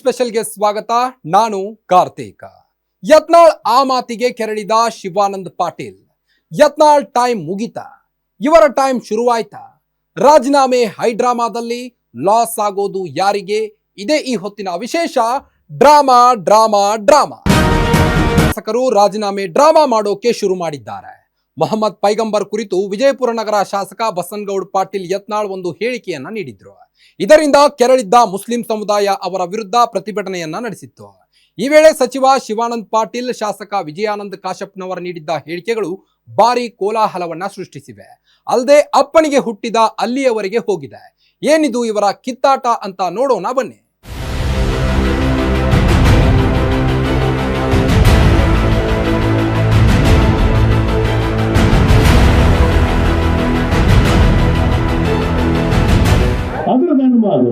ಸ್ಪೆಷಲ್ಗೆ ಸ್ವಾಗತ. ನಾನು ಕಾರ್ತಿಕ್. ಯತ್ನಾಳ್ ಆ ಮಾತಿಗೆ ಕೆರಳಿದ ಶಿವಾನಂದ ಪಾಟೀಲ್. ಯತ್ನಾಳ್ ಟೈಮ್ ಮುಗಿತಾ? ಇವರ ಟೈಮ್ ಶುರುವಾಯ್ತಾ? ರಾಜೀನಾಮೆ ಹೈಡ್ರಾಮಾದಲ್ಲಿ ಲಾಸ್ ಆಗೋದು ಯಾರಿಗೆ? ಇದೇ ಈ ಹೊತ್ತಿನ ವಿಶೇಷ. Drama drama drama. ಶಾಸಕರು ರಾಜೀನಾಮೆ ಡ್ರಾಮಾ ಮಾಡೋಕೆ ಶುರು ಮಾಡಿದ್ದಾರೆ. ಮೊಹಮ್ಮದ್ ಪೈಗಂಬರ್ ಕುರಿತು ವಿಜಯಪುರ ನಗರ ಶಾಸಕ ಬಸನಗೌಡ ಪಾಟೀಲ್ ಯತ್ನಾಳ್ ಒಂದು ಹೇಳಿಕೆಯನ್ನ ನೀಡಿದ್ರು. ಇದರಿಂದ ಕೆರಳಿದ್ದ ಮುಸ್ಲಿಂ ಸಮುದಾಯ ಅವರ ವಿರುದ್ಧ ಪ್ರತಿಭಟನೆಯನ್ನ ನಡೆಸಿತ್ತು. ಈ ವೇಳೆ ಸಚಿವ ಶಿವಾನಂದ ಪಾಟೀಲ್, ಶಾಸಕ ವಿಜಯಾನಂದ ಕಾಶಪ್ಪನವರು ನೀಡಿದ್ದ ಹೇಳಿಕೆಗಳು ಭಾರಿ ಕೋಲಾಹಲವನ್ನ ಸೃಷ್ಟಿಸಿವೆ. ಅಲ್ಲದೆ ಅಪ್ಪನಿಗೆ ಹುಟ್ಟಿದ ಅಲ್ಲಿಯವರೆಗೆ ಹೋಗಿದೆ. ಏನಿದು ಇವರ ಕಿತ್ತಾಟ ಅಂತ ನೋಡೋಣ ಬನ್ನಿ. ಅದ್ರ ಧರ್ಮ ಅದು.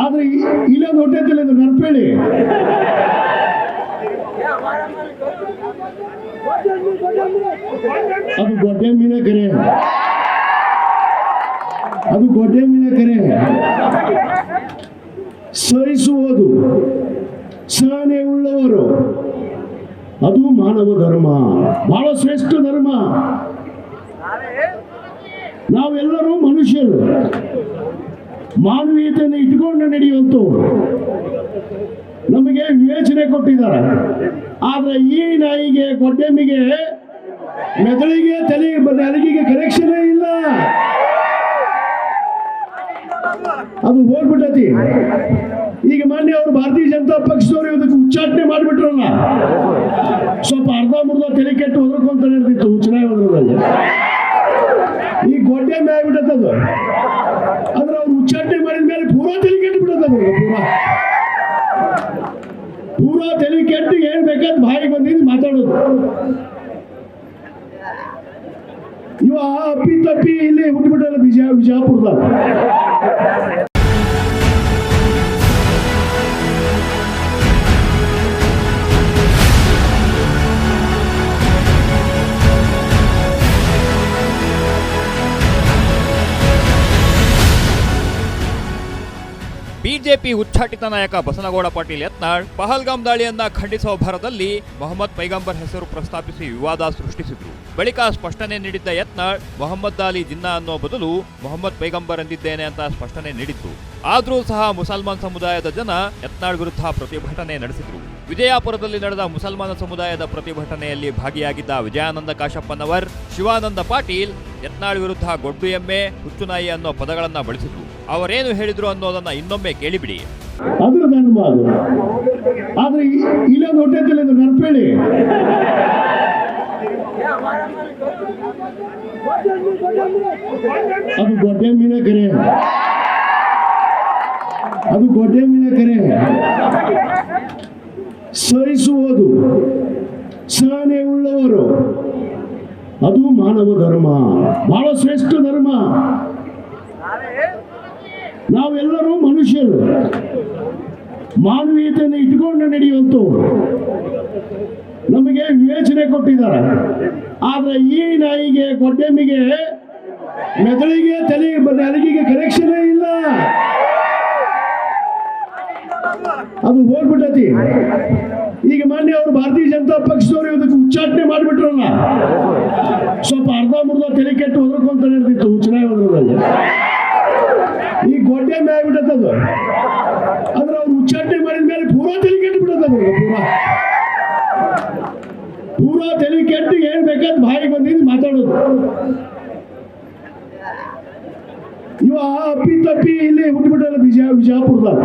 ಆದ್ರೆ ಇಲ್ಲೊಂದು ಹೊಟ್ಟೆತಿಲ್ಲ ನರ್ಪೇಳಿ ಅದು ಗೊಡ್ಡೆ ಮೀನ ಕರೆ, ಅದು ಗೊಡ್ಡೆ ಮೀನ ಕರೆ. ಸಹಿಸುವುದು, ಸಹನೆ ಉಳ್ಳವರು, ಅದು ಮಾನವ ಧರ್ಮ, ಬಹಳ ಶ್ರೇಷ್ಠ ಧರ್ಮ. ನಾವೆಲ್ಲರೂ ಮನುಷ್ಯರು, ಮಾನವೀಯತೆಯನ್ನು ಇಟ್ಕೊಂಡು ನಡೆಯುವಂಥವ್ರು. ನಮಗೆ ವಿವೇಚನೆ ಕೊಟ್ಟಿದ್ದಾರೆ. ಆದ್ರೆ ಈ ನಾಯಿಗೆ, ಗೊಡ್ಡೆಮ್ಮಿಗೆ, ಮೆದುಳಿಗೆ, ನೆಲಗಿಗೆ ಕನೆಕ್ಷನೇ ಇಲ್ಲ. ಅದು ಹೋಗ್ಬಿಟ್ಟತಿ. ಈಗ ಮೊನ್ನೆ ಅವರು ಭಾರತೀಯ ಜನತಾ ಪಕ್ಷದವರು ಇದಕ್ಕೆ ಉಚ್ಚಾಟನೆ ಮಾಡಿಬಿಟ್ರಲ್ಲ, ಸ್ವಲ್ಪ ಅರ್ಧ ಮುರ್ಧ ತಲೆ ಕೆಟ್ಟು ಹೋದ್ರಕೊಂತ ನಡೆದಿತ್ತು ಚುನಾವಣೆ ಹೋದ್ರದಲ್ಲಿ. ಈ ಗೊಡ್ಡೆಮ್ಮೆ ಆಗ್ಬಿಟ್ಟದು. ಆದ್ರೆ ಅವ್ರು ಉಚ್ಚಾಟನೆ ಮಾಡಿದ ಮೇಲೆ ಪೂರಾ ತಲೆ ಕೆಟ್ಟು ಬಿಡೋದು. ಪೂರಾ ತಲೆ ಕೆಟ್ಟು ಏನ್ ಬೇಕಾದ್ ಬಾಯಿಗೆ ಬಂದಿದ್ದು ಮಾತಾಡೋದು. ಇವ ಅಪ್ಪಿ ತಪ್ಪಿ ಇಲ್ಲಿ ಹುಟ್ಟುಬಿಟ್ಟಲ್ಲ ಬಿಜಾಪುರದಾಗ. ಬಿಜೆಪಿ ಉಚ್ಚಾಟಿತ ನಾಯಕ ಬಸನಗೌಡ ಪಾಟೀಲ್ ಯತ್ನಾಳ್ ಪಹಲ್ಗಾಮ್ ದಾಳಿಯನ್ನ ಖಂಡಿಸುವ ಭರದಲ್ಲಿ ಮೊಹಮ್ಮದ್ ಪೈಗಂಬರ್ ಹೆಸರು ಪ್ರಸ್ತಾಪಿಸಿ ವಿವಾದ ಸೃಷ್ಟಿಸಿದ್ರು. ಬಳಿಕ ಸ್ಪಷ್ಟನೆ ನೀಡಿದ್ದ ಯತ್ನಾಳ್ ಮೊಹಮ್ಮದ್ ಅಲಿ ಜಿನ್ನಾ ಅನ್ನೋ ಬದಲು ಮೊಹಮ್ಮದ್ ಪೈಗಂಬರ್ ಎಂದಿದ್ದೇನೆ ಅಂತ ಸ್ಪಷ್ಟನೆ ನೀಡಿದ್ರು. ಆದ್ರೂ ಸಹ ಮುಸಲ್ಮಾನ್ ಸಮುದಾಯದ ಜನ ಯತ್ನಾಳ್ ವಿರುದ್ಧ ಪ್ರತಿಭಟನೆ ನಡೆಸಿದ್ರು. ವಿಜಯಪುರದಲ್ಲಿ ನಡೆದ ಮುಸಲ್ಮಾನ ಸಮುದಾಯದ ಪ್ರತಿಭಟನೆಯಲ್ಲಿ ಭಾಗಿಯಾಗಿದ್ದ ವಿಜಯಾನಂದ ಕಾಶಪ್ಪನವರ್, ಶಿವಾನಂದ ಪಾಟೀಲ್ ಯತ್ನಾಳ್ ವಿರುದ್ಧ ಗೊಡ್ಡು ಎಮ್ಮೆ, ಹುಚ್ಚುನಾಯಿ ಅನ್ನೋ ಪದಗಳನ್ನ ಬಳಸಿದ್ರು. ಅವರೇನು ಹೇಳಿದ್ರು ಅನ್ನೋದನ್ನ ಇನ್ನೊಮ್ಮೆ ಕೇಳಿಬಿಡಿ. ಅದ್ರ ಧರ್ಮ ಅದು. ಆದ್ರೆ ಇಲ್ಲೊಂದು ಹೊಟ್ಟೆತಿಲ್ಲ ನರ್ಪೇಳಿ ಅದು ಗೊಡ್ಡೆ ಮೀನ ಕರೆ, ಅದು ಗೊಡ್ಡೆ ಮೀನ ಕರೆ. ಸಹಿಸುವುದು, ಸಹನೆ ಉಳ್ಳವರು, ಅದು ಮಾನವ ಧರ್ಮ, ಬಹಳ ಶ್ರೇಷ್ಠ ಧರ್ಮ. ನಾವೆಲ್ಲರೂ ಮನುಷ್ಯರು, ಮಾನವೀಯತೆಯನ್ನು ಇಟ್ಕೊಂಡು ನಡೆಯುವಂಥವ್ರು. ನಮಗೆ ವಿವೇಚನೆ ಕೊಟ್ಟಿದ್ದಾರೆ. ಆದ್ರೆ ಈ ನಾಯಿಗೆ, ಗೊಡ್ಡೆಮ್ಮಿಗೆ, ಮೆದುಳಿಗೆ, ನೆಲಗಿಗೆ ಕನೆಕ್ಷನೇ ಇಲ್ಲ. ಅದು ಹೋಗ್ಬಿಟ್ಟತಿ. ಈಗ ಮೊನ್ನೆ ಅವರು ಭಾರತೀಯ ಜನತಾ ಪಕ್ಷದವರು ಇದಕ್ಕೆ ಉಚ್ಚಾಟನೆ ಮಾಡಿಬಿಟ್ರಲ್ಲ, ಸ್ವಲ್ಪ ಅರ್ಧ ಮುರ್ಧ ತಲೆ ಕೆಟ್ಟು ಹೋದ್ರಕೊಂತ ನಡೆದಿತ್ತು ಚುನಾವಣೆ ಹೋದ್ರದಲ್ಲಿ. ಈ ಗೊಡ್ಡೆಮ್ಮೆ ಆಗ್ಬಿಟ್ಟದು. ಆದ್ರೆ ಅವ್ರು ಉಚ್ಚಾಟನೆ ಮಾಡಿದ ಮೇಲೆ ಪೂರಾ ತಲೆ ಕೆಟ್ಟು ಬಿಡೋದು. ಪೂರಾ ತಲೆ ಕೆಟ್ಟು ಏನ್ ಬೇಕಾದ್ ಬಾಯಿಗೆ ಬಂದಿದ್ದು ಮಾತಾಡೋದು. ಇವ ಅಪ್ಪಿ ತಪ್ಪಿ ಇಲ್ಲಿ ಹುಟ್ಟುಬಿಟ್ಟಲ್ಲ ಬಿಜಾಪುರದಾಗ.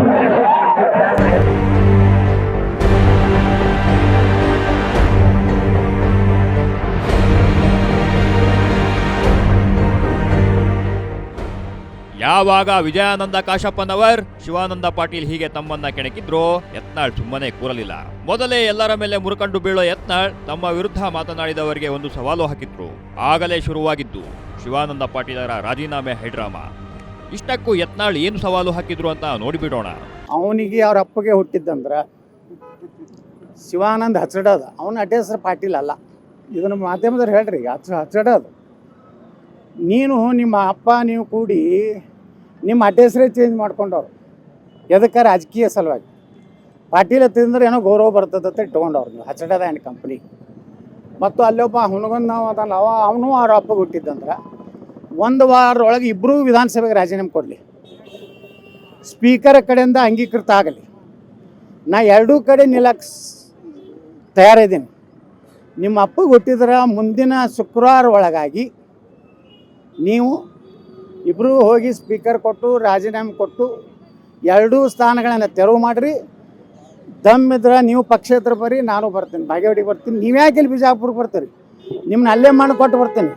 ಯಾವಾಗ ವಿಜಯಾನಂದ ಕಾಶಪ್ಪನವರ್, ಶಿವಾನಂದ ಪಾಟೀಲ್ ಹೀಗೆ ತಮ್ಮನ್ನ ಕೆಣಕಿದ್ರೋ ಯತ್ನಾಳ್ ಸುಮ್ಮನೆ ಕೂರಲಿಲ್ಲ. ಮೊದಲೇ ಎಲ್ಲರ ಮೇಲೆ ಮುರುಕಂಡು ಬೀಳೋ ಯತ್ನಾಳ್ ತಮ್ಮ ವಿರುದ್ಧ ಮಾತನಾಡಿದವರಿಗೆ ಒಂದು ಸವಾಲು ಹಾಕಿದ್ರು. ಆಗಲೇ ಶುರುವಾಗಿದ್ದು ಶಿವಾನಂದ ಪಾಟೀಲರ ರಾಜೀನಾಮೆ ಹೈಡ್ರಾಮಾ. ಇಷ್ಟಕ್ಕೂ ಯತ್ನಾಳ್ ಏನು ಸವಾಲು ಹಾಕಿದ್ರು ಅಂತ ನೋಡಿಬಿಡೋಣ. ಅವನಿಗೆ ಅವ್ರ ಅಪ್ಪಗೆ ಹುಟ್ಟಿದ್ದಂದ್ರ ಶಿವಾನಂದ ಹಚ್ಚಡೋದು, ಅವನ ಅಡ್ಡ ಹೆಸರು ಪಾಟೀಲ್ ಅಲ್ಲ. ಇದನ್ನು ಮಾಧ್ಯಮದವ್ರು ಹೇಳ್ರಿ, ಹಚ್ಚಡೋದು. ನೀನು ನಿಮ್ಮ ಅಪ್ಪ ನೀವು ಕೂಡಿ ನಿಮ್ಮ ಅಡ್ಡ ಹೆಸರೇ ಚೇಂಜ್ ಮಾಡ್ಕೊಂಡವ್ರು. ಎದಕ್ಕೆ? ರಾಜಕೀಯ ಸಲುವಾಗಿ. ಪಾಟೀಲ್ ಹತ್ತಿದ್ರೆ ಏನೋ ಗೌರವ ಬರ್ತದಂತ ಇಟ್ಕೊಂಡವ್ರು ನೀವು ಹಚಡದ ಆ್ಯಂಡ್ ಕಂಪ್ನಿ. ಮತ್ತು ಅಲ್ಲೊಬ್ಬ ಹುನಗನ್ ನಾವು ಅದಲ್ಲ ಅವನು ಅವ್ರ ಅಪ್ಪಗೆ ಹುಟ್ಟಿದ್ದಂದ್ರೆ 1 ವಾರದೊಳಗೆ ಇಬ್ಬರೂ ವಿಧಾನಸಭೆಗೆ ರಾಜೀನಾಮೆ ಕೊಡಲಿ, ಸ್ಪೀಕರ್ ಕಡೆಯಿಂದ ಅಂಗೀಕೃತ ಆಗಲಿ. ನಾ ಎರಡೂ ಕಡೆ ನಿಲ್ಲಕ್ಕೆ ತಯಾರಿದ್ದೀನಿ. ನಿಮ್ಮ ಅಪ್ಪಗೆ ಹುಟ್ಟಿದ್ರೆ ಮುಂದಿನ ಶುಕ್ರವಾರ ಒಳಗಾಗಿ ನೀವು ಇಬ್ಬರೂ ಹೋಗಿ ಸ್ಪೀಕರ್ ಕೊಟ್ಟು ರಾಜೀನಾಮೆ ಕೊಟ್ಟು 2 ಸ್ಥಾನಗಳನ್ನು ತೆರವು ಮಾಡಿರಿ. ದಮ್ಮಿದ್ರೆ ನೀವು ಪಕ್ಷೇತರ ಬರ್ರಿ, ನಾನು ಬರ್ತೀನಿ, ಬಾಗೇವಾಡಿಗೆ ಬರ್ತೀನಿ. ನೀವ್ಯಾಕೆ ಇಲ್ಲಿ ಬಿಜಾಪುರಕ್ಕೆ ಬರ್ತೀರಿ? ನಿಮ್ಮನ್ನ ಅಲ್ಲೇ ಮಾಡಿಕೊಟ್ಟು ಬರ್ತೀನಿ.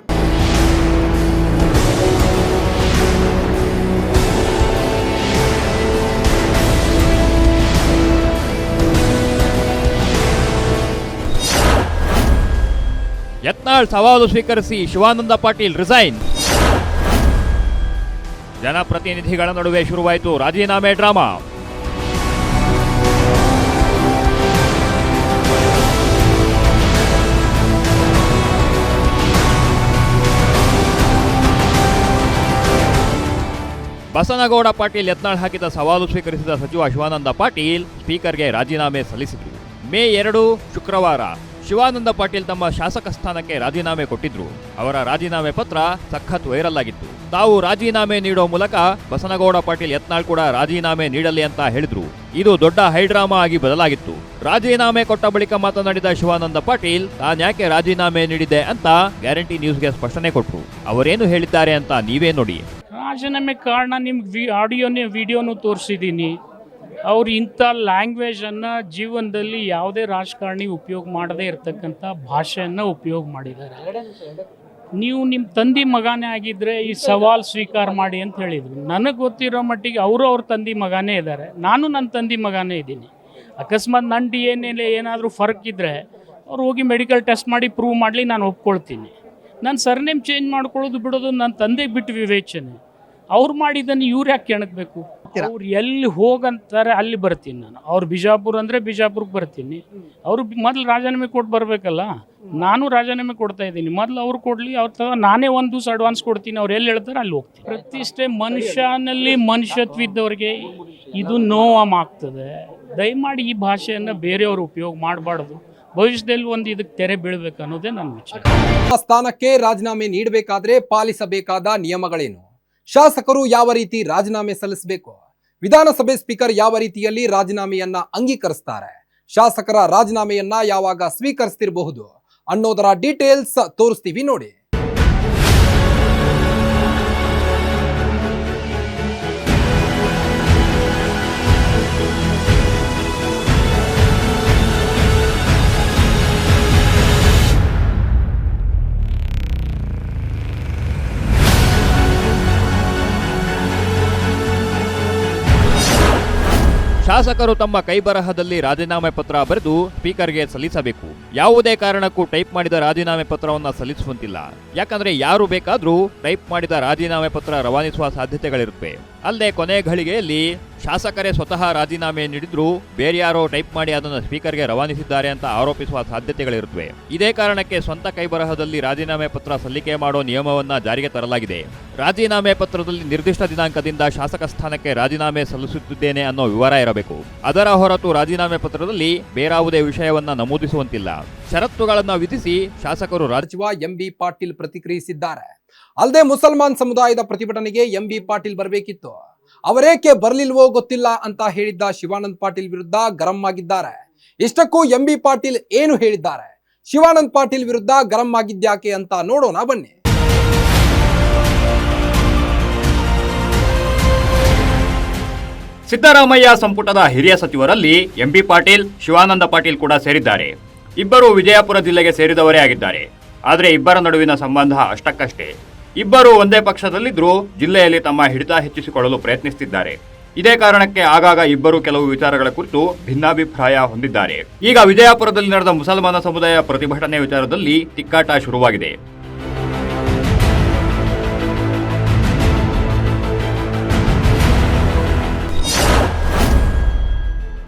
ಯತ್ನಾಳ್ ಸವಾಲು ಸ್ವೀಕರಿಸಿ ಶಿವಾನಂದ ಪಾಟೀಲ್ ರಿಸೈನ್. ಜನಪ್ರತಿನಿಧಿಗಳ ನಡುವೆ ಶುರುವಾಯಿತು ರಾಜೀನಾಮೆ ಡ್ರಾಮಾ. ಬಸನಗೌಡ ಪಾಟೀಲ್ ಯತ್ನಾಳ್ ಹಾಕಿದ ಸವಾಲು ಸ್ವೀಕರಿಸಿದ ಸಚಿವ ಶಿವಾನಂದ ಪಾಟೀಲ್ ಸ್ಪೀಕರ್ಗೆ ರಾಜೀನಾಮೆ ಸಲ್ಲಿಸಿದರು. ಮೇ 2 ಶುಕ್ರವಾರ ಶಿವಾನಂದ ಪಾಟೀಲ್ ತಮ್ಮ ಶಾಸಕ ಸ್ಥಾನಕ್ಕೆ ರಾಜೀನಾಮೆ ಕೊಟ್ಟಿದ್ರು. ಅವರ ರಾಜೀನಾಮೆ ಪತ್ರ ಸಖತ್ ವೈರಲ್ ಆಗಿತ್ತು. ತಾವು ರಾಜೀನಾಮೆ ನೀಡೋ ಮೂಲಕ ಬಸನಗೌಡ ಪಾಟೀಲ್ ಯತ್ನಾಳ್ ಕೂಡ ರಾಜೀನಾಮೆ ನೀಡಲಿ ಅಂತ ಹೇಳಿದ್ರು. ಇದು ದೊಡ್ಡ ಹೈಡ್ರಾಮಾ ಆಗಿ ಬದಲಾಗಿತ್ತು. ರಾಜೀನಾಮೆ ಕೊಟ್ಟ ಬಳಿಕ ಮಾತನಾಡಿದ ಶಿವಾನಂದ ಪಾಟೀಲ್ ತಾನ್ಯಾಕೆ ರಾಜೀನಾಮೆ ನೀಡಿದೆ ಅಂತ ಗ್ಯಾರಂಟಿ ನ್ಯೂಸ್ಗೆ ಸ್ಪಷ್ಟನೆ ಕೊಟ್ರು. ಅವರೇನು ಹೇಳಿದ್ದಾರೆ ಅಂತ ನೀವೇ ನೋಡಿ. ರಾಜೀನಾಮೆ ಕಾರಣ ನಿಮ್ಗೆ ಆಡಿಯೋನೇ ವಿಡಿಯೋನು ತೋರಿಸಿದ್ದೀನಿ. ಅವ್ರು ಇಂಥ ಲ್ಯಾಂಗ್ವೇಜನ್ನು ಜೀವನದಲ್ಲಿ ಯಾವುದೇ ರಾಜಕಾರಣಿ ಉಪಯೋಗ ಮಾಡದೇ ಇರತಕ್ಕಂಥ ಭಾಷೆಯನ್ನು ಉಪಯೋಗ ಮಾಡಿದ್ದಾರೆ. ನೀವು ನಿಮ್ಮ ತಂದೆ ಮಗನೇ ಆಗಿದ್ದರೆ ಈ ಸವಾಲು ಸ್ವೀಕಾರ ಮಾಡಿ ಅಂತ ಹೇಳಿದರು. ನನಗೆ ಗೊತ್ತಿರೋ ಮಟ್ಟಿಗೆ ಅವರು ಅವ್ರ ತಂದೆ ಮಗನೇ ಇದ್ದಾರೆ, ನಾನು ನನ್ನ ತಂದೆ ಮಗನೇ ಇದ್ದೀನಿ. ಅಕಸ್ಮಾತ್ ನನ್ನ DNA ಏನಾದರೂ ಫರ್ಕ್ ಇದ್ದರೆ ಅವ್ರು ಹೋಗಿ ಮೆಡಿಕಲ್ ಟೆಸ್ಟ್ ಮಾಡಿ ಪ್ರೂವ್ ಮಾಡಲಿ, ನಾನು ಒಪ್ಕೊಳ್ತೀನಿ. ನಾನು ಸರ್ನೇಮ್ ಚೇಂಜ್ ಮಾಡ್ಕೊಳ್ಳೋದು ಬಿಡೋದು ನನ್ನ ತಂದೆಗೆ ಬಿಟ್ಟು ವಿವೇಚನೆ. ಅವ್ರು ಮಾಡಿದ್ದನ್ನು ಇವ್ರು ಯಾಕೆ ಕೆಣಕಬೇಕು? ಅವ್ರು ಎಲ್ಲಿ ಹೋಗಂತಾರೆ ಅಲ್ಲಿ ಬರ್ತೀನಿ ನಾನು. ಅವ್ರು ಬಿಜಾಪುರ ಅಂದರೆ ಬಿಜಾಪುರಕ್ಕೆ ಬರ್ತೀನಿ. ಅವರು ಮೊದಲು ರಾಜೀನಾಮೆ ಕೊಟ್ಟು ಬರಬೇಕಲ್ಲ. ನಾನು ರಾಜೀನಾಮೆ ಕೊಡ್ತಾ ಇದ್ದೀನಿ, ಮೊದಲು ಅವ್ರು ಕೊಡಲಿ. ಅವ್ರ ನಾನೇ ಒಂದು ದಿವಸ ಅಡ್ವಾನ್ಸ್ ಕೊಡ್ತೀನಿ, ಅವ್ರು ಎಲ್ಲಿ ಹೇಳ್ತಾರೆ ಅಲ್ಲಿ ಹೋಗ್ತೀನಿ. ಪ್ರತಿಷ್ಠೆ ಮನುಷ್ಯನಲ್ಲಿ ಮನುಷ್ಯತ್ವ ಇದ್ದವ್ರಿಗೆ ಇದು ನೋವಾಗ್ತದೆ. ದಯಮಾಡಿ ಈ ಭಾಷೆಯನ್ನು ಬೇರೆಯವರು ಉಪಯೋಗ ಮಾಡಬಾರ್ದು. ಭವಿಷ್ಯದಲ್ಲಿ ಒಂದು ಇದಕ್ಕೆ ತೆರೆ ಬೀಳಬೇಕು ಅನ್ನೋದೇ ನನ್ನ ವಿಚಾರ. ಸ್ಥಾನಕ್ಕೆ ರಾಜೀನಾಮೆ ನೀಡಬೇಕಾದ್ರೆ ಪಾಲಿಸಬೇಕಾದ ನಿಯಮಗಳೇನು? ಶಾಸಕರು ಯಾವ ರೀತಿ ರಾಜೀನಾಮೆ ಸಲ್ಲಿಸಬೇಕು? ವಿಧಾನಸಭೆ ಸ್ಪೀಕರ್ ಯಾವ ರೀತಿಯಲ್ಲಿ ರಾಜೀನಾಮೆಯನ್ನ ಅಂಗೀಕರಿಸ್ತಾರೆ? ಶಾಸಕರ ರಾಜೀನಾಮೆಯನ್ನ ಯಾವಾಗ ಸ್ವೀಕರಿಸ್ತಿರಬಹುದು ಅನ್ನೋದರ ಡೀಟೇಲ್ಸ್ ತೋರಿಸ್ತೀವಿ ನೋಡಿ. ಶಾಸಕರು ತಮ್ಮ ಕೈಬರಹದಲ್ಲಿ ರಾಜೀನಾಮೆ ಪತ್ರ ಬರೆದು ಸ್ಪೀಕರ್ಗೆ ಸಲ್ಲಿಸಬೇಕು. ಯಾವುದೇ ಕಾರಣಕ್ಕೂ ಟೈಪ್ ಮಾಡಿದ ರಾಜೀನಾಮೆ ಪತ್ರವನ್ನು ಸಲ್ಲಿಸುವಂತಿಲ್ಲ. ಯಾಕಂದ್ರೆ ಯಾರು ಬೇಕಾದರೂ ಟೈಪ್ ಮಾಡಿದ ರಾಜೀನಾಮೆ ಪತ್ರ ರವಾನಿಸುವ ಸಾಧ್ಯತೆಗಳಿರುತ್ತವೆ. ಅಲ್ಲದೆ ಕೊನೆ ಘಳಿಗೆಯಲ್ಲಿ ಶಾಸಕರೇ ಸ್ವತಃ ರಾಜೀನಾಮೆ ನೀಡಿದ್ರು ಬೇರೆ ಯಾರೋ ಟೈಪ್ ಮಾಡಿ ಅದನ್ನು ಸ್ಪೀಕರ್ಗೆ ರವಾನಿಸಿದ್ದಾರೆ ಅಂತ ಆರೋಪಿಸುವ ಸಾಧ್ಯತೆಗಳಿರುತ್ತವೆ. ಇದೇ ಕಾರಣಕ್ಕೆ ಸ್ವಂತ ಕೈಬರಹದಲ್ಲಿ ರಾಜೀನಾಮೆ ಪತ್ರ ಸಲ್ಲಿಕೆ ಮಾಡೋ ನಿಯಮವನ್ನ ಜಾರಿಗೆ ತರಲಾಗಿದೆ. ರಾಜೀನಾಮೆ ಪತ್ರದಲ್ಲಿ ನಿರ್ದಿಷ್ಟ ದಿನಾಂಕದಿಂದ ಶಾಸಕ ಸ್ಥಾನಕ್ಕೆ ರಾಜೀನಾಮೆ ಸಲ್ಲಿಸುತ್ತಿದ್ದೇನೆ ಅನ್ನೋ ವಿವರ ಇರಬೇಕು. ಅದರ ಹೊರತು ರಾಜೀನಾಮೆ ಪತ್ರದಲ್ಲಿ ಬೇರಾವುದೇ ವಿಷಯವನ್ನ ನಮೂದಿಸುವಂತಿಲ್ಲ. ಷರತ್ತುಗಳನ್ನು ವಿಧಿಸಿ ಶಾಸಕರು ಸಚಿವ MB ಪಾಟೀಲ್ ಪ್ರತಿಕ್ರಿಯಿಸಿದ್ದಾರೆ. ಅಲ್ಲದೆ ಮುಸಲ್ಮಾನ್ ಸಮುದಾಯದ ಪ್ರತಿಭಟನೆಗೆ MB ಪಾಟೀಲ್ ಬರಬೇಕಿತ್ತು, ಅವರೇಕೆ ಬರಲಿಲ್ವೋ ಗೊತ್ತಿಲ್ಲ ಅಂತ ಹೇಳಿದ್ದ ಶಿವಾನಂದ ಪಾಟೀಲ್ ವಿರುದ್ಧ ಗರಂ ಆಗಿದ್ದಾರೆ. ಇಷ್ಟಕ್ಕೂ MB ಪಾಟೀಲ್ ಏನು ಹೇಳಿದ್ದಾರೆ? ಶಿವಾನಂದ ಪಾಟೀಲ್ ವಿರುದ್ಧ ಗರಂ ಆಗಿದ್ಯಾಕೆ ಅಂತ ನೋಡೋಣ ಬನ್ನಿ. ಸಿದ್ದರಾಮಯ್ಯ ಸಂಪುಟದ ಹಿರಿಯ ಸಚಿವರಲ್ಲಿ MB ಪಾಟೀಲ್, ಶಿವಾನಂದ ಪಾಟೀಲ್ ಕೂಡ ಸೇರಿದ್ದಾರೆ. ಇಬ್ಬರು ವಿಜಯಪುರ ಜಿಲ್ಲೆಗೆ ಸೇರಿದವರೇ ಆಗಿದ್ದಾರೆ. ಆದರೆ ಇಬ್ಬರ ನಡುವಿನ ಸಂಬಂಧ ಅಷ್ಟಕ್ಕಷ್ಟೇ. ಇಬ್ಬರು ಒಂದೇ ಪಕ್ಷದಲ್ಲಿದ್ದರೂ ಜಿಲ್ಲೆಯಲ್ಲಿ ತಮ್ಮ ಹಿಡಿತ ಹೆಚ್ಚಿಸಿಕೊಳ್ಳಲು ಪ್ರಯತ್ನಿಸುತ್ತಿದ್ದಾರೆ. ಇದೇ ಕಾರಣಕ್ಕೆ ಆಗಾಗ ಇಬ್ಬರು ಕೆಲವು ವಿಚಾರಗಳ ಕುರಿತು ಭಿನ್ನಾಭಿಪ್ರಾಯ ಹೊಂದಿದ್ದಾರೆ. ಈಗ ವಿಜಯಪುರದಲ್ಲಿ ನಡೆದ ಮುಸಲ್ಮಾನ ಸಮುದಾಯ ಪ್ರತಿಭಟನೆ ವಿಚಾರದಲ್ಲಿ ತಿಕ್ಕಾಟ ಶುರುವಾಗಿದೆ.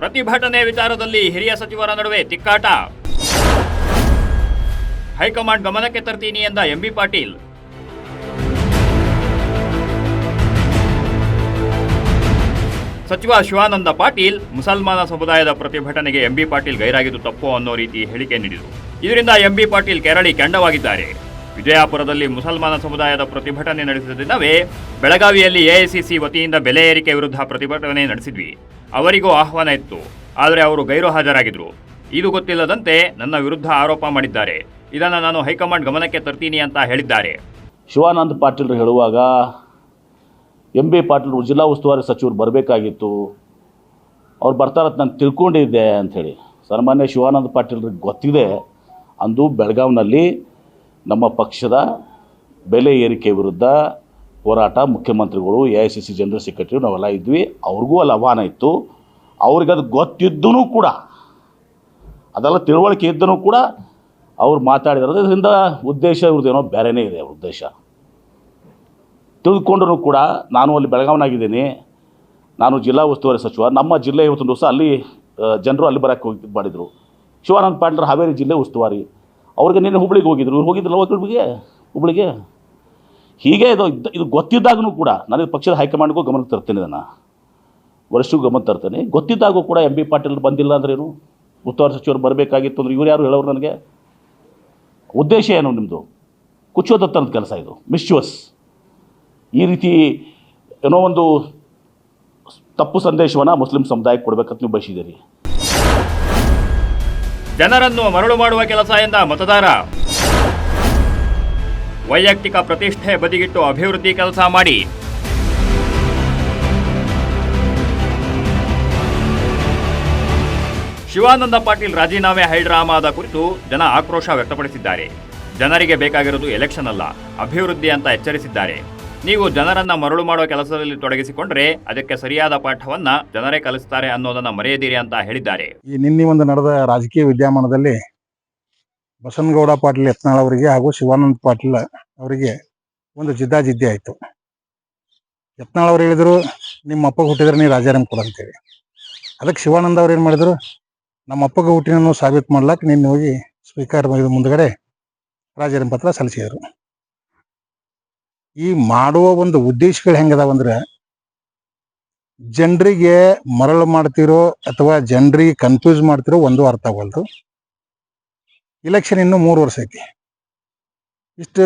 ಪ್ರತಿಭಟನೆ ವಿಚಾರದಲ್ಲಿ ಹಿರಿಯ ಸಚಿವರ ನಡುವೆ ತಿಕ್ಕಾಟ. ಹೈಕಮಾಂಡ್ ಗಮನಕ್ಕೆ ತರ್ತೀನಿ ಎಂದ MB ಪಾಟೀಲ್. ಸಚಿವ ಶಿವಾನಂದ ಪಾಟೀಲ್ ಮುಸಲ್ಮಾನ ಸಮುದಾಯದ ಪ್ರತಿಭಟನೆಗೆ ಎಂಬಿ ಪಾಟೀಲ್ ಗೈರಾಗಿದ್ದು ತಪ್ಪು ಅನ್ನೋ ರೀತಿ ಹೇಳಿಕೆ ನೀಡಿದರು. ಇದರಿಂದ ಎಂಬಿ ಪಾಟೀಲ್ ಕೆರಳಿ ಕೆಂಡವಾಗಿದ್ದಾರೆ. ವಿಜಯಪುರದಲ್ಲಿ ಮುಸಲ್ಮಾನ ಸಮುದಾಯದ ಪ್ರತಿಭಟನೆ ನಡೆಸಿದ ದಿನವೇ ಬೆಳಗಾವಿಯಲ್ಲಿ ಎಐಸಿಸಿ ವತಿಯಿಂದ ಬೆಲೆ ಏರಿಕೆ ವಿರುದ್ಧ ಪ್ರತಿಭಟನೆ ನಡೆಸಿದ್ವಿ. ಅವರಿಗೂ ಆಹ್ವಾನ ಇತ್ತು, ಆದರೆ ಅವರು ಗೈರು ಹಾಜರಾಗಿದ್ರು. ಇದು ಗೊತ್ತಿಲ್ಲದಂತೆ ನನ್ನ ವಿರುದ್ಧ ಆರೋಪ ಮಾಡಿದ್ದಾರೆ. ಇದನ್ನು ನಾನು ಹೈಕಮಾಂಡ್ ಗಮನಕ್ಕೆ ತರ್ತೀನಿ ಅಂತ ಹೇಳಿದ್ದಾರೆ. ಶಿವಾನಂದ ಪಾಟೀಲ್ರು ಹೇಳುವಾಗ ಎಂಬಿ ಪಾಟೀಲ್ ಜಿಲ್ಲಾ ಉಸ್ತುವಾರಿ ಸಚಿವರು ಬರಬೇಕಾಗಿತ್ತು, ಅವ್ರು ಬರ್ತಾರಂತ ನಾನು ತಿಳ್ಕೊಂಡಿದ್ದೆ ಅಂಥೇಳಿ. ಸನ್ಮಾನ್ಯ ಶಿವಾನಂದ ಪಾಟೀಲ್ರಿಗೆ ಗೊತ್ತಿದೆ, ಅಂದು ಬೆಳಗಾವಿನಲ್ಲಿ ನಮ್ಮ ಪಕ್ಷದ ಬೆಲೆ ಏರಿಕೆ ವಿರುದ್ಧ ಹೋರಾಟ ಮುಖ್ಯಮಂತ್ರಿಗಳು, ಎಐಸಿಸಿ ಜನರಲ್ ಸೆಕ್ರೆಟರಿ ನಾವೆಲ್ಲ ಇದ್ವಿ. ಅವ್ರಿಗೂ ಅಲ್ಲಿ ಆಹ್ವಾನ ಇತ್ತು. ಅವ್ರಿಗೆ ಅದು ಗೊತ್ತಿದ್ದೂ ಕೂಡ, ಅದೆಲ್ಲ ತಿಳುವಳಿಕೆ ಇದ್ದೂ ಕೂಡ ಅವ್ರು ಮಾತಾಡಿದಾರೆ. ಇದರಿಂದ ಉದ್ದೇಶ ಇವ್ರದ್ದೇನೋ ಬೇರೆಯೇ ಇದೆ. ಅವ್ರ ಉದ್ದೇಶ ತಿಳಿದುಕೊಂಡ್ರೂ ಕೂಡ ನಾನು ಅಲ್ಲಿ ಬೆಳಗಾವಿನಾಗಿದ್ದೀನಿ, ನಾನು ಜಿಲ್ಲಾ ಉಸ್ತುವಾರಿ ಸಚಿವ, ನಮ್ಮ ಜಿಲ್ಲೆ ಇವತ್ತೊಂದು ದಿವಸ ಅಲ್ಲಿ ಜನರು ಅಲ್ಲಿ ಬರೋಕ್ಕೆ ಹೋಗಿ ಮಾಡಿದರು. ಶಿವಾನಂದ ಪಾಟೀಲ್ ಹಾವೇರಿ ಜಿಲ್ಲೆ ಉಸ್ತುವಾರಿ, ಅವ್ರಿಗೆ ನಿನ್ನೆ ಹುಬ್ಳಿಗೆ ಹೋಗಿದ್ರು, ಇವ್ರು ಹೋಗಿದ್ರಲ್ಲ ಹುಬ್ಳಿಗೆ. ಹೀಗೆ ಇದು ಗೊತ್ತಿದ್ದಾಗೂ ಕೂಡ ನಾನು ಪಕ್ಷದ ಹೈಕಮಾಂಡ್ಗೂ ಗಮನಕ್ಕೆ ತರ್ತೇನೆ, ಇದನ್ನು ವರಿಷ್ಠಗೂ ಗಮನ ತರ್ತೇನೆ. ಗೊತ್ತಿದ್ದಾಗೂ ಕೂಡ ಎಂಬಿ ಪಾಟೀಲ್ ಬಂದಿಲ್ಲ ಅಂದ್ರೇನು, ಉಸ್ತುವಾರಿ ಸಚಿವರು ಬರಬೇಕಾಗಿತ್ತು ಅಂದ್ರೆ ಇವ್ರು ಯಾರು ಹೇಳೋರು ನನಗೆ? ಉದ್ದೇಶ ಏನು ನಿಮ್ಮದು? ಕುಚ್ಚೋದತ್ತರದ ಕೆಲಸ ಇದು, ಮಿಸ್ಚುವಸ್. ಈ ರೀತಿ ಏನೋ ಒಂದು ತಪ್ಪು ಸಂದೇಶವನ್ನು ಮುಸ್ಲಿಂ ಸಮುದಾಯಕ್ಕೆ ಕೊಡಬೇಕಂತ ನೀವು ಬಯಸಿದ್ದೀರಿ. ಜನರನ್ನು ಮರಳು ಮಾಡುವ ಕೆಲಸ ಎಂದ ಮತದಾರ. ವೈಯಕ್ತಿಕ ಪ್ರತಿಷ್ಠೆ ಬದಿಗಿಟ್ಟು ಅಭಿವೃದ್ಧಿ ಕೆಲಸ ಮಾಡಿ. ಶಿವಾನಂದ ಪಾಟೀಲ್ ರಾಜೀನಾಮೆ ಹೈಡ್ರಾಮಾದ ಕುರಿತು ಜನ ಆಕ್ರೋಶ ವ್ಯಕ್ತಪಡಿಸಿದ್ದಾರೆ. ಜನರಿಗೆ ಬೇಕಾಗಿರುವುದು ಎಲೆಕ್ಷನ್ ಅಲ್ಲ, ಅಭಿವೃದ್ಧಿ ಅಂತ ಎಚ್ಚರಿಸಿದ್ದಾರೆ. ನೀವು ಜನರನ್ನ ಮರಳು ಮಾಡುವ ಕೆಲಸದಲ್ಲಿ ತೊಡಗಿಸಿಕೊಂಡ್ರೆ ಅದಕ್ಕೆ ಸರಿಯಾದ ಪಾಠವನ್ನ ಜನರೇ ಕಲಿಸ್ತಾರೆ ಅನ್ನೋದನ್ನ ಮರೆಯದಿರಿ ಅಂತ ಹೇಳಿದ್ದಾರೆ. ಈ ನಿನ್ನೆ ಒಂದು ನಡೆದ ರಾಜಕೀಯ ವಿದ್ಯಮಾನದಲ್ಲಿ ಬಸನಗೌಡ ಪಾಟೀಲ್ ಯತ್ನಾಳ್ ಅವರಿಗೆ ಹಾಗೂ ಶಿವಾನಂದ ಪಾಟೀಲ್ ಅವರಿಗೆ ಒಂದು ಜಿದ್ದಾಜಿದ್ದಿ ಆಯಿತು. ಯತ್ನಾಳ್ ಅವ್ರು ಹೇಳಿದ್ರು, ನಿಮ್ಮ ಅಪ್ಪಗೆ ಹುಟ್ಟಿದ್ರೆ ನೀವು ರಾಜಾರಾಮ್ ಕೊಡು ಅಂತೇಳಿ. ಅದಕ್ಕೆ ಶಿವಾನಂದ ಅವ್ರು ಏನು ಮಾಡಿದ್ರು, ನಮ್ಮ ಅಪ್ಪಗೆ ಹುಟ್ಟಿನ ಸಾಬೀತು ಮಾಡ್ಲಾಕ ನಿನ್ನೆ ಹೋಗಿ ಸ್ಪೀಕರ್ ಮುಂದ್ಗಡೆ ರಾಜೀನಾಮೆ ಪತ್ರ ಸಲ್ಲಿಸಿದರು. ಈ ಮಾಡುವ ಒಂದು ಉದ್ದೇಶಗಳು ಹೆಂಗದಾವಂದ್ರೆ, ಜನರಿಗೆ ಮರಳು ಮಾಡ್ತಿರೋ ಅಥವಾ ಜನರಿಗೆ ಕನ್ಫ್ಯೂಸ್ ಮಾಡ್ತಿರೋ ಒಂದು ಅರ್ಥ ಆಗಲ್ದು. ಇಲೆಕ್ಷನ್ ಇನ್ನೂ 3 ವರ್ಷ ಐತಿ. ಇಷ್ಟು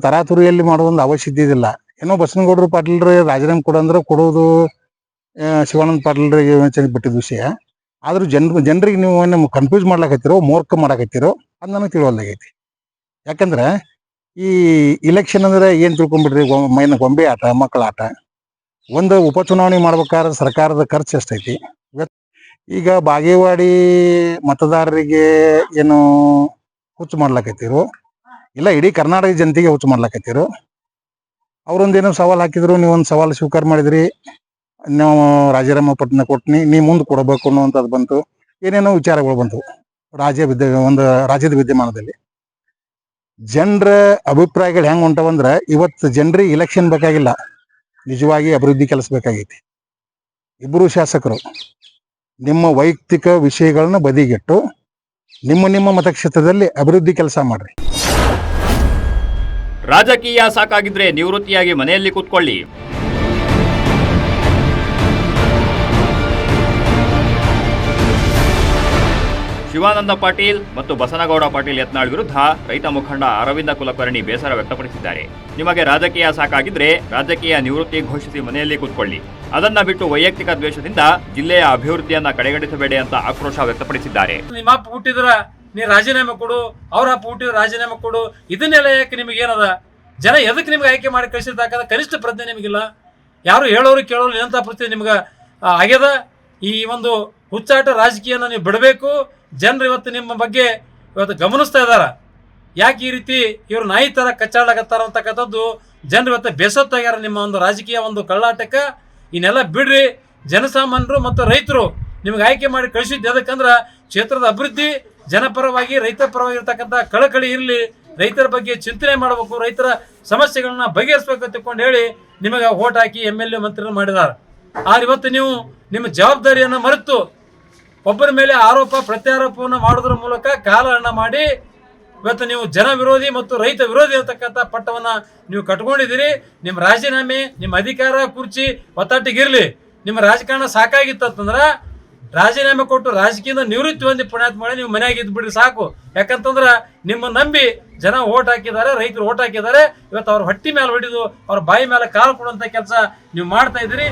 ತರಾತುರಿಯಲ್ಲಿ ಮಾಡುವ ಅವಶ್ಯಕತೆ ಇದಿಲ್ಲ. ಏನೋ ಬಸನಗೌಡರು ಪಾಟೀಲ್ರು ರಾಜೀನಾಮೆ ಕೊಡಂದ್ರೆ ಕೊಡೋದು ಶಿವಾನಂದ ಪಾಟೀಲ್ರಿಗೆ ಬಿಟ್ಟಿದ ವಿಷಯ. ಆದ್ರೂ ಜನರಿಗೆ ನೀವು ನಮ್ಮ ಕನ್ಫ್ಯೂಸ್ ಮಾಡ್ಲಾಕತ್ತೀರೋ, ಮೋರ್ಕ ಮಾಡಾಕತ್ತೀರೋ ಅದು ನನಗೆ ತಿಳಿವಲ್ದಾಗೈತಿ. ಯಾಕಂದ್ರೆ ಈ ಇಲೆಕ್ಷನ್ ಅಂದ್ರೆ ಏನು ತಿಳ್ಕೊಂಡ್ಬಿಡ್ರಿ, ಗೊಂಬೆ ಆಟ, ಮಕ್ಕಳ ಆಟ. ಒಂದು ಉಪಚುನಾವಣೆ ಮಾಡ್ಬೇಕಾದ್ರೆ ಸರ್ಕಾರದ ಖರ್ಚು ಎಷ್ಟೈತಿ. ಈಗ ಬಾಗೇವಾಡಿ ಮತದಾರರಿಗೆ ಏನು ಹುಚ್ಚು ಮಾಡ್ಲಾಕತ್ತೀರೋ, ಇಲ್ಲ ಇಡೀ ಕರ್ನಾಟಕ ಜನತೆಗೆ ಹುಚ್ಚು ಮಾಡ್ಲಾಕತ್ತೀರೋ. ಅವ್ರೊಂದೇನೋ ಸವಾಲು ಹಾಕಿದ್ರು, ನೀವೊಂದು ಸವಾಲು ಸ್ವೀಕಾರ ಮಾಡಿದ್ರಿ, ನಾವು ರಾಜೀನಾಮೆ ಪಟ್ಟಣ ಕೊಟ್ಟಿನಿ, ನೀ ಮುಂದೆ ಕೊಡಬೇಕು ಅನ್ನುವಂಥದ್ದು ಬಂತು. ಏನೇನೋ ವಿಚಾರಗಳು ಬಂತು ಒಂದು ರಾಜ್ಯದ ವಿದ್ಯಮಾನದಲ್ಲಿ. ಜನರ ಅಭಿಪ್ರಾಯಗಳು ಹೆಂಗೆ ಹೊಂಟವಂದ್ರೆ, ಇವತ್ತು ಜನರಿಗೆ ಇಲೆಕ್ಷನ್ ಬೇಕಾಗಿಲ್ಲ, ನಿಜವಾಗಿ ಅಭಿವೃದ್ಧಿ ಕೆಲಸ ಬೇಕಾಗೈತಿ. ಇಬ್ಬರು ಶಾಸಕರು ನಿಮ್ಮ ವೈಯಕ್ತಿಕ ವಿಷಯಗಳನ್ನ ಬದಿಗಿಟ್ಟು ನಿಮ್ಮ ಮತಕ್ಷೇತ್ರದಲ್ಲಿ ಅಭಿವೃದ್ಧಿ ಕೆಲಸ ಮಾಡ್ರಿ. ರಾಜಕೀಯ ಸಾಕಾಗಿದ್ರೆ ನಿವೃತ್ತಿಯಾಗಿ ಮನೆಯಲ್ಲಿ ಕೂತ್ಕೊಳ್ಳಿ. ಶಿವಾನಂದ ಪಾಟೀಲ್ ಮತ್ತು ಬಸನಗೌಡ ಪಾಟೀಲ್ ಯತ್ನಾಳ್ ವಿರುದ್ಧ ರೈತ ಮುಖಂಡ ಅರವಿಂದ ಕುಲಕರ್ಣಿ ಬೇಸರ ವ್ಯಕ್ತಪಡಿಸಿದ್ದಾರೆ. ನಿಮಗೆ ರಾಜಕೀಯ ಸಾಕಾಗಿದ್ರೆ ರಾಜಕೀಯ ನಿವೃತ್ತಿ ಘೋಷಿಸಿ ಮನೆಯಲ್ಲಿ ಕೂತ್ಕೊಳ್ಳಿ. ಅದನ್ನ ಬಿಟ್ಟು ವೈಯಕ್ತಿಕ ದ್ವೇಷದಿಂದ ಜಿಲ್ಲೆಯ ಅಭಿವೃದ್ಧಿಯನ್ನ ಕಡೆಗಣಿಸಬೇಡಿ ಅಂತ ಆಕ್ರೋಶ ವ್ಯಕ್ತಪಡಿಸಿದ್ದಾರೆ. ನಿಮ್ಮ ಅಪ್ಪ ಹುಟ್ಟಿದ್ರ ನೀ ರಾಜೀನಾಮೆ ಕೊಡು, ಅವ್ರ ಅಪ್ಪ ಹುಟ್ಟಿದ್ರೆ ರಾಜೀನಾಮೆ ಕೊಡು, ಇದನ್ನೆಲ್ಲ ಯಾಕೆ ನಿಮಗೆ ಏನದ? ಜನ ಎದಕ್ಕೆ ನಿಮ್ಗೆ ಆಯ್ಕೆ ಮಾಡಿ ಕಳಿಸಿರ್ತಕ್ಕಂಥ ಕನಿಷ್ಠ ಪ್ರಜ್ಞೆ ನಿಮಗಿಲ್ಲ. ಯಾರು ಹೇಳೋರು ಕೇಳೋರು ನಿಂತ ಪರಿಸ್ಥಿತಿ ನಿಮ್ಗೆ ಆಗ್ಯದ. ಈ ಒಂದು ಹುಚ್ಚಾಟ ರಾಜಕೀಯನ ನೀವು ಬಿಡಬೇಕು. ಜನರು ಇವತ್ತು ನಿಮ್ಮ ಬಗ್ಗೆ ಇವತ್ತು ಗಮನಿಸ್ತಾ ಇದಾರ. ಯಾಕೆ ಈ ರೀತಿ ಇವರು ನಾಯಿ ಥರ ಕಚ್ಚಾಡಕತ್ತಾರ ಅಂತಕ್ಕಂಥದ್ದು ಜನರು ಇವತ್ತು ಬೇಸತ್ತಾಗ್ಯಾರ. ನಿಮ್ಮ ಒಂದು ರಾಜಕೀಯ ಒಂದು ಕಳ್ಳಾಟಕ ಇನ್ನೆಲ್ಲ ಬಿಡ್ರಿ. ಜನಸಾಮಾನ್ಯರು ಮತ್ತು ರೈತರು ನಿಮ್ಗೆ ಆಯ್ಕೆ ಮಾಡಿ ಕಳಿಸಿದ್ದು ಎದಕ್ಕಂದ್ರೆ ಕ್ಷೇತ್ರದ ಅಭಿವೃದ್ಧಿ, ಜನಪರವಾಗಿ ರೈತ ಪರವಾಗಿ ಇರ್ತಕ್ಕಂಥ ಕಳಕಳಿ ಇರಲಿ, ರೈತರ ಬಗ್ಗೆ ಚಿಂತನೆ ಮಾಡಬೇಕು, ರೈತರ ಸಮಸ್ಯೆಗಳನ್ನ ಬಗೆಹರಿಸಬೇಕು ತಿಳ್ಕೊಂಡು ಹೇಳಿ ನಿಮಗೆ ಓಟ್ ಹಾಕಿ MLA ಮಂತ್ರಿಗಳು ಮಾಡಿದ್ದಾರೆ. ಆದ್ರೆ ಇವತ್ತು ನೀವು ನಿಮ್ಮ ಜವಾಬ್ದಾರಿಯನ್ನು ಮರೆತು ಒಬ್ಬರ ಮೇಲೆ ಆರೋಪ ಪ್ರತ್ಯಾರೋಪವನ್ನು ಮಾಡೋದ್ರ ಮೂಲಕ ಕಾಲಹರಣ ಮಾಡಿ ಇವತ್ತು ನೀವು ಜನ ವಿರೋಧಿ ಮತ್ತು ರೈತ ವಿರೋಧಿ ಇರತಕ್ಕಂಥ ಪಟ್ಟವನ್ನು ನೀವು ಕಟ್ಕೊಂಡಿದ್ದೀರಿ. ನಿಮ್ಮ ರಾಜೀನಾಮೆ, ನಿಮ್ಮ ಅಧಿಕಾರ ಕುರ್ಚಿ ಒತ್ತಟ್ಟಿಗಿರಲಿ. ನಿಮ್ಮ ರಾಜಕಾರಣ ಸಾಕಾಗಿತ್ತಂದ್ರೆ ರಾಜೀನಾಮೆ ಕೊಟ್ಟು ರಾಜಕೀಯದಿಂದ ನಿವೃತ್ತಿ ಹೊಂದಿ ಪುಣ್ಯಾತ್ಮಗಳೇ ನೀವು ಮನೆಯಾಗ ಇದ್ಬಿಡ್ರಿ ಸಾಕು. ಯಾಕಂತಂದ್ರೆ ನಿಮ್ಮ ನಂಬಿ ಜನ ಓಟ್ ಹಾಕಿದ್ದಾರೆ, ರೈತರು ಓಟ್ ಹಾಕಿದ್ದಾರೆ. ಇವತ್ತು ಅವ್ರ ಹೊಟ್ಟಿ ಮೇಲೆ ಹೊಡಿದು ಅವ್ರ ಬಾಯಿ ಮೇಲೆ ಕಾಲು ಕೊಡುವಂಥ ಕೆಲಸ ನೀವು ಮಾಡ್ತಾ ಇದ್ದೀರಿ.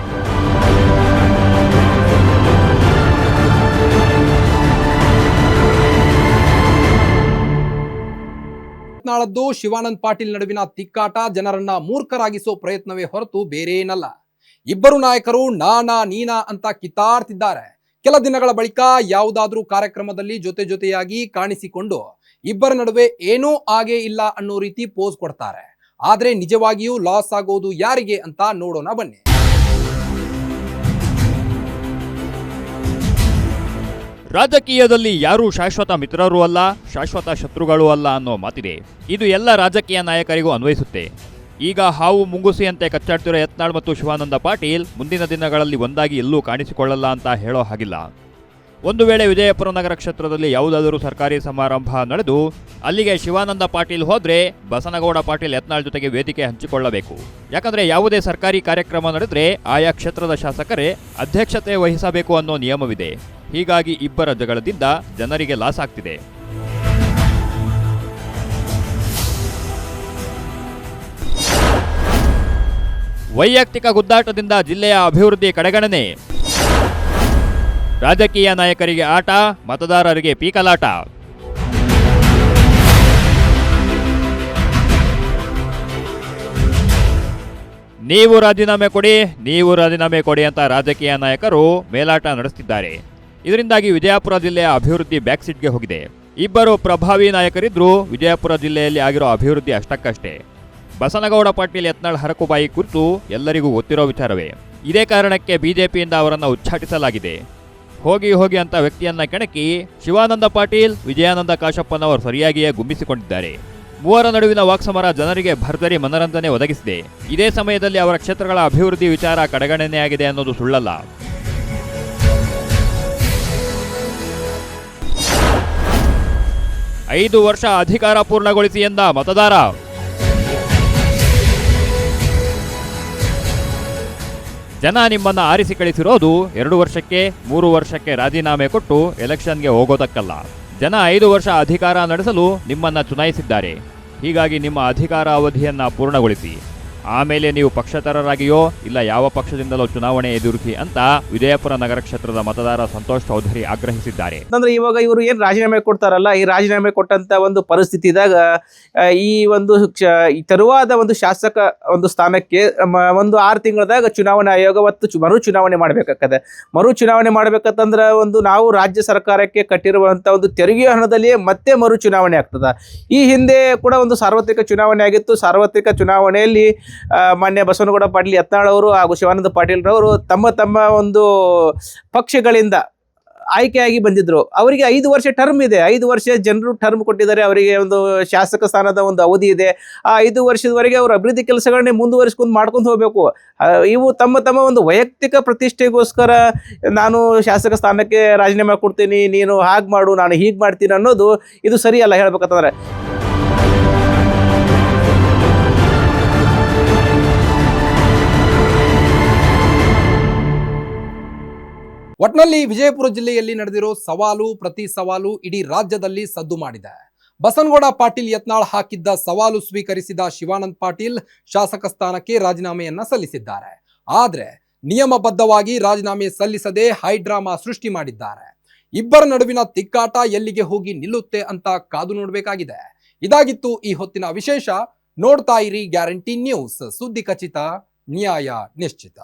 ನಾಳದ್ದು ಶಿವಾನಂದ್ ಪಾಟೀಲ್ ನಡುವಿನ ತಿಕ್ಕಾಟ ಜನರನ್ನ ಮೂರ್ಖರಾಗಿಸೋ ಪ್ರಯತ್ನವೇ ಹೊರತು ಬೇರೇನಲ್ಲ. ಇಬ್ಬರು ನಾಯಕರು ನಾನಾ ನೀನಾ ಅಂತ ಕಿತ್ತಾಡ್ತಿದ್ದಾರೆ. ಕೆಲ ದಿನಗಳ ಬಳಿಕ ಯಾವುದಾದ್ರೂ ಕಾರ್ಯಕ್ರಮದಲ್ಲಿ ಜೊತೆಯಾಗಿ ಕಾಣಿಸಿಕೊಂಡು ಇಬ್ಬರ ನಡುವೆ ಏನೂ ಆಗೇ ಇಲ್ಲ ಅನ್ನೋ ರೀತಿ ಪೋಸ್ ಕೊಡ್ತಾರೆ. ಆದ್ರೆ ನಿಜವಾಗಿಯೂ ಲಾಸ್ ಆಗೋದು ಯಾರಿಗೆ ಅಂತ ನೋಡೋಣ ಬನ್ನಿ. ರಾಜಕೀಯದಲ್ಲಿ ಯಾರೂ ಶಾಶ್ವತ ಮಿತ್ರರೂ ಅಲ್ಲ, ಶಾಶ್ವತ ಶತ್ರುಗಳೂ ಅಲ್ಲ ಅನ್ನೋ ಮಾತಿದೆ. ಇದು ಎಲ್ಲ ರಾಜಕೀಯ ನಾಯಕರಿಗೂ ಅನ್ವಯಿಸುತ್ತೆ. ಈಗ ಹಾವು ಮುಂಗುಸಿಯಂತೆ ಕಚ್ಚಾಡ್ತಿರೋ ಯತ್ನಾಳ್ ಮತ್ತು ಶಿವಾನಂದ ಪಾಟೀಲ್ ಮುಂದಿನ ದಿನಗಳಲ್ಲಿ ಒಂದಾಗಿ ಎಲ್ಲೂ ಕಾಣಿಸಿಕೊಳ್ಳಲ್ಲ ಅಂತ ಹೇಳೋ ಹಾಗಿಲ್ಲ. ಒಂದು ವೇಳೆ ವಿಜಯಪುರ ನಗರ ಕ್ಷೇತ್ರದಲ್ಲಿ ಯಾವುದಾದರೂ ಸರ್ಕಾರಿ ಸಮಾರಂಭ ನಡೆದು ಅಲ್ಲಿಗೆ ಶಿವಾನಂದ ಪಾಟೀಲ್ ಹೋದ್ರೆ ಬಸನಗೌಡ ಪಾಟೀಲ್ ಯತ್ನಾಳ್ ಜೊತೆಗೆ ವೇದಿಕೆ ಹಂಚಿಕೊಳ್ಳಬೇಕು. ಯಾಕಂದ್ರೆ ಯಾವುದೇ ಸರ್ಕಾರಿ ಕಾರ್ಯಕ್ರಮ ನಡೆದ್ರೆ ಆಯಾ ಕ್ಷೇತ್ರದ ಶಾಸಕರೇ ಅಧ್ಯಕ್ಷತೆ ವಹಿಸಬೇಕು ಅನ್ನೋ ನಿಯಮವಿದೆ. ಹೀಗಾಗಿ ಇಬ್ಬರ ಜಗಳದಿಂದ ಜನರಿಗೆ ಲಾಸ್ ಆಗ್ತಿದೆ. ವೈಯಕ್ತಿಕ ಗುದ್ದಾಟದಿಂದ ಜಿಲ್ಲೆಯ ಅಭಿವೃದ್ಧಿ ಕಡೆಗಣನೆ. ರಾಜಕೀಯ ನಾಯಕರಿಗೆ ಆಟ, ಮತದಾರರಿಗೆ ಪೀಕಲಾಟ. ನೀವು ರಾಜೀನಾಮೆ ಕೊಡಿ ಅಂತ ರಾಜಕೀಯ ನಾಯಕರು ಮೇಲಾಟ ನಡೆಸುತ್ತಿದ್ದಾರೆ. ಇದರಿಂದಾಗಿ ವಿಜಯಪುರ ಜಿಲ್ಲೆಯ ಅಭಿವೃದ್ಧಿ ಬ್ಯಾಕ್ ಸೀಟ್ಗೆ ಹೋಗಿದೆ. ಇಬ್ಬರು ಪ್ರಭಾವಿ ನಾಯಕರಿದ್ರೂ ವಿಜಯಪುರ ಜಿಲ್ಲೆಯಲ್ಲಿ ಆಗಿರೋ ಅಭಿವೃದ್ಧಿ ಅಷ್ಟಕ್ಕಷ್ಟೇ. ಬಸನಗೌಡ ಪಾಟೀಲ್ ಯತ್ನಾಳ್ ಹರಕುಬಾಯಿ ಕುರಿತು ಎಲ್ಲರಿಗೂ ಗೊತ್ತಿರೋ ವಿಚಾರವೇ. ಇದೇ ಕಾರಣಕ್ಕೆ ಬಿಜೆಪಿಯಿಂದ ಅವರನ್ನು ಉಚ್ಚಾಟಿಸಲಾಗಿದೆ. ಹೋಗಿ ಅಂತ ವ್ಯಕ್ತಿಯನ್ನ ಕೆಣಕಿ ಶಿವಾನಂದ ಪಾಟೀಲ್, ವಿಜಯಾನಂದ ಕಾಶಪ್ಪನವರು ಸರಿಯಾಗಿಯೇ ಗುಮ್ಮಿಸಿಕೊಂಡಿದ್ದಾರೆ. ಮೂವರ ನಡುವಿನ ವಾಕ್ಸಮರ ಜನರಿಗೆ ಭರ್ಜರಿ ಮನರಂಜನೆ ಒದಗಿಸಿದೆ. ಇದೇ ಸಮಯದಲ್ಲಿ ಅವರ ಕ್ಷೇತ್ರಗಳ ಅಭಿವೃದ್ಧಿ ವಿಚಾರ ಕಡೆಗಣನೆಯಾಗಿದೆ ಅನ್ನೋದು ಸುಳ್ಳಲ್ಲ. ಐದು ವರ್ಷ ಅಧಿಕಾರ ಪೂರ್ಣಗೊಳಿಸಿ ಎಂದ ಮತದಾರ. ಜನ ನಿಮ್ಮನ್ನ ಆರಿಸಿ ಕಳಿಸಿರೋದು 2 ವರ್ಷಕ್ಕೆ 3 ವರ್ಷಕ್ಕೆ ರಾಜೀನಾಮೆ ಕೊಟ್ಟು ಎಲೆಕ್ಷನ್ಗೆ ಹೋಗೋದಕ್ಕಲ್ಲ. ಜನ 5 ವರ್ಷ ಅಧಿಕಾರ ನಡೆಸಲು ನಿಮ್ಮನ್ನ ಚುನಾಯಿಸಿದ್ದಾರೆ. ಹೀಗಾಗಿ ನಿಮ್ಮ ಅಧಿಕಾರ ಅವಧಿಯನ್ನ ಪೂರ್ಣಗೊಳಿಸಿ. ಆಮೇಲೆ ನೀವು ಪಕ್ಷೇತರರಾಗಿಯೋ ಇಲ್ಲ ಯಾವ ಪಕ್ಷದಿಂದಲೋ ಚುನಾವಣೆ ಎದುರಿಸಿ ಅಂತ ವಿಜಯಪುರ ನಗರ ಕ್ಷೇತ್ರದ ಮತದಾರ ಸಂತೋಷ್ ಚೌಧರಿ ಆಗ್ರಹಿಸಿದ್ದಾರೆ. ಅಂದ್ರೆ ಇವಾಗ ಇವರು ಏನ್ ರಾಜೀನಾಮೆ ಕೊಡ್ತಾರಲ್ಲ, ಈ ರಾಜೀನಾಮೆ ಕೊಟ್ಟಂತ ಒಂದು ಪರಿಸ್ಥಿತಿದಾಗ ಈ ಒಂದು ತೆರವಾದ ಒಂದು ಶಾಸಕ ಒಂದು ಸ್ಥಾನಕ್ಕೆ ಒಂದು 6 ತಿಂಗಳದಾಗ ಚುನಾವಣಾ ಆಯೋಗ ಮರು ಚುನಾವಣೆ ಮಾಡ್ಬೇಕಾಗ್ತದೆ. ಮರು ಚುನಾವಣೆ ಮಾಡ್ಬೇಕಂತಂದ್ರೆ ನಾವು ರಾಜ್ಯ ಸರ್ಕಾರಕ್ಕೆ ಕಟ್ಟಿರುವಂತ ಒಂದು ತೆರಿಗೆ ಹಣದಲ್ಲಿ ಮತ್ತೆ ಮರು ಚುನಾವಣೆ ಆಗ್ತದ. ಈ ಹಿಂದೆ ಕೂಡ ಒಂದು ಸಾರ್ವತ್ರಿಕ ಚುನಾವಣೆ ಆಗಿತ್ತು. ಸಾರ್ವತ್ರಿಕ ಚುನಾವಣೆಯಲ್ಲಿ ಮಾನ್ಯ ಬಸವನಗೌಡ ಪಾಟೀಲ್ ಯತ್ನಾಳ್ ಅವರು ಹಾಗೂ ಶಿವಾನಂದ ಪಾಟೀಲ್ ರವರು ತಮ್ಮ ಒಂದು ಪಕ್ಷಗಳಿಂದ ಆಯ್ಕೆಯಾಗಿ ಬಂದಿದ್ರು. ಅವರಿಗೆ 5 ವರ್ಷ ಟರ್ಮ್ ಇದೆ. 5 ವರ್ಷ ಜನರು ಟರ್ಮ್ ಕೊಟ್ಟಿದ್ದಾರೆ. ಅವರಿಗೆ ಒಂದು ಶಾಸಕ ಸ್ಥಾನದ ಒಂದು ಅವಧಿ ಇದೆ. ಆ 5 ವರ್ಷದವರೆಗೆ ಅವರು ಅಭಿವೃದ್ಧಿ ಕೆಲಸಗಳನ್ನೇ ಮುಂದುವರಿಸ್ಕೊಂಡು ಮಾಡ್ಕೊಂಡು ಹೋಗಬೇಕು. ಇವು ತಮ್ಮ ಒಂದು ವೈಯಕ್ತಿಕ ಪ್ರತಿಷ್ಠೆಗೋಸ್ಕರ ನಾನು ಶಾಸಕ ಸ್ಥಾನಕ್ಕೆ ರಾಜೀನಾಮೆ ಕೊಡ್ತೀನಿ, ನೀನು ಹಾಗೆ ಮಾಡು, ನಾನು ಹೀಗೆ ಮಾಡ್ತೀನಿ ಅನ್ನೋದು ಇದು ಸರಿಯಲ್ಲ ಹೇಳ್ಬೇಕಂತಂದ್ರೆ. ಒಟ್ನಲ್ಲಿ ವಿಜಯಪುರ ಜಿಲ್ಲೆಯಲ್ಲಿ ನಡೆದಿರೋ ಸವಾಲು ಪ್ರತಿ ಸವಾಲು ಇಡೀ ರಾಜ್ಯದಲ್ಲಿ ಸದ್ದು ಮಾಡಿದೆ. ಬಸನಗೌಡ ಪಾಟೀಲ್ ಯತ್ನಾಳ್ ಹಾಕಿದ್ದ ಸವಾಲು ಸ್ವೀಕರಿಸಿದ ಶಿವಾನಂದ್ ಪಾಟೀಲ್ ಶಾಸಕ ಸ್ಥಾನಕ್ಕೆ ರಾಜೀನಾಮೆಯನ್ನ ಸಲ್ಲಿಸಿದ್ದಾರೆ. ಆದ್ರೆ ನಿಯಮಬದ್ಧವಾಗಿ ರಾಜೀನಾಮೆ ಸಲ್ಲಿಸದೆ ಹೈಡ್ರಾಮಾ ಸೃಷ್ಟಿ ಮಾಡಿದ್ದಾರೆ. ಇಬ್ಬರ ನಡುವಿನ ತಿಕ್ಕಾಟ ಎಲ್ಲಿಗೆ ಹೋಗಿ ನಿಲ್ಲುತ್ತೆ ಅಂತ ಕಾದು ನೋಡಬೇಕಾಗಿದೆ. ಇದಾಗಿತ್ತು ಈ ಹೊತ್ತಿನ ವಿಶೇಷ. ನೋಡ್ತಾ ಇರಿ ಗ್ಯಾರಂಟಿ ನ್ಯೂಸ್. ಸುದ್ದಿ ಖಚಿತ, ನ್ಯಾಯ ನಿಶ್ಚಿತ.